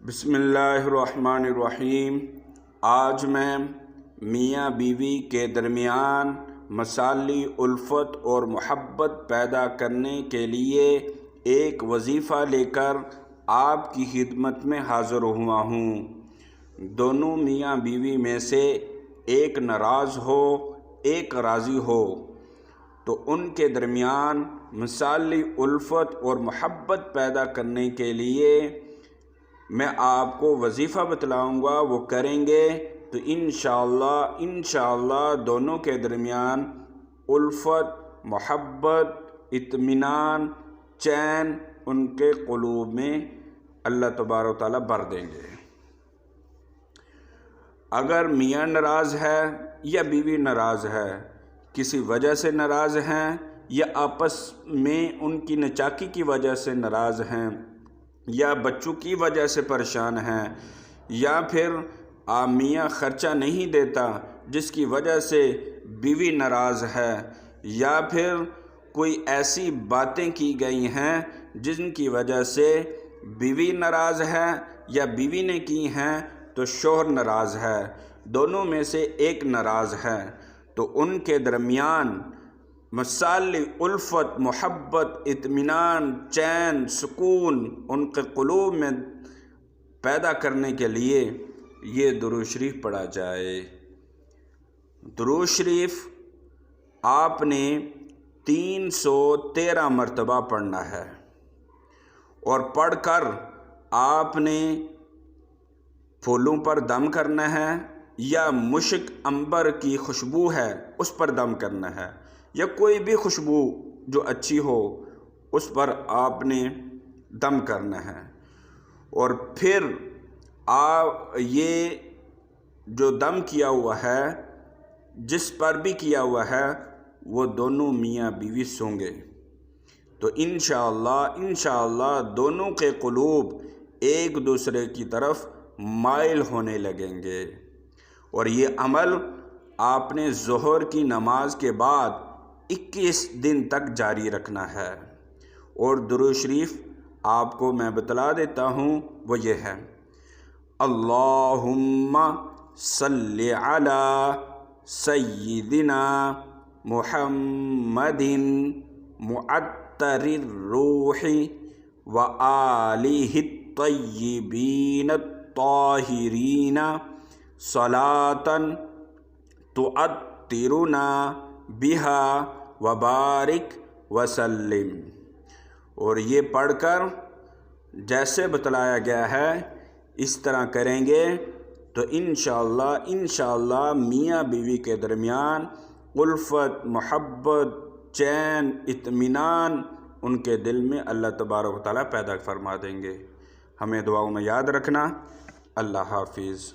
بسم اللہ الرحمن الرحیم۔ آج میں میاں بیوی کے درمیان مثالی الفت اور محبت پیدا کرنے کے لیے ایک وظیفہ لے کر آپ کی خدمت میں حاضر ہوا ہوں۔ دونوں میاں بیوی میں سے ایک ناراض ہو ایک راضی ہو تو ان کے درمیان مثالی الفت اور محبت پیدا کرنے کے لیے میں آپ کو وظیفہ بتلاؤں گا، وہ کریں گے تو انشاءاللہ دونوں کے درمیان الفت، محبت، اطمینان، چین ان کے قلوب میں اللہ تبارک و تعالیٰ بھر دیں گے۔ اگر میاں ناراض ہے یا بیوی ناراض ہے، کسی وجہ سے ناراض ہیں یا آپس میں ان کی نچاکی کی وجہ سے ناراض ہیں یا بچوں کی وجہ سے پریشان ہیں یا پھر میاں خرچہ نہیں دیتا جس کی وجہ سے بیوی ناراض ہے یا پھر کوئی ایسی باتیں کی گئی ہیں جن کی وجہ سے بیوی ناراض ہے یا بیوی نے کی ہیں تو شوہر ناراض ہے، دونوں میں سے ایک ناراض ہے، تو ان کے درمیان مثالی الفت، محبت، اطمینان، چین، سکون ان کے قلوب میں پیدا کرنے کے لیے یہ درود شریف پڑھا جائے۔ درود شریف آپ نے 313 مرتبہ پڑھنا ہے اور پڑھ کر آپ نے پھولوں پر دم کرنا ہے یا مشک عنبر کی خوشبو ہے اس پر دم کرنا ہے یا کوئی بھی خوشبو جو اچھی ہو اس پر آپ نے دم کرنا ہے، اور پھر یہ جو دم کیا ہوا ہے جس پر بھی کیا ہوا ہے وہ دونوں میاں بیوی سوں گے تو انشاءاللہ دونوں کے قلوب ایک دوسرے کی طرف مائل ہونے لگیں گے، اور یہ عمل آپ نے ظہر کی نماز کے بعد 21 دن تک جاری رکھنا ہے۔ اور درود شریف آپ کو میں بتلا دیتا ہوں، وہ یہ ہے: اللہم صلی علی سیدنا محمد معطر الروح وآلہ الطیبین الطاہرین صلاۃ تعطرنا بہا وبارک وسلم۔ اور یہ پڑھ کر جیسے بتلایا گیا ہے اس طرح کریں گے تو انشاءاللہ میاں بیوی کے درمیان الفت، محبت، چین، اطمینان ان کے دل میں اللہ تبارک و تعالیٰ پیدا فرما دیں گے۔ ہمیں دعاؤں میں یاد رکھنا۔ اللہ حافظ۔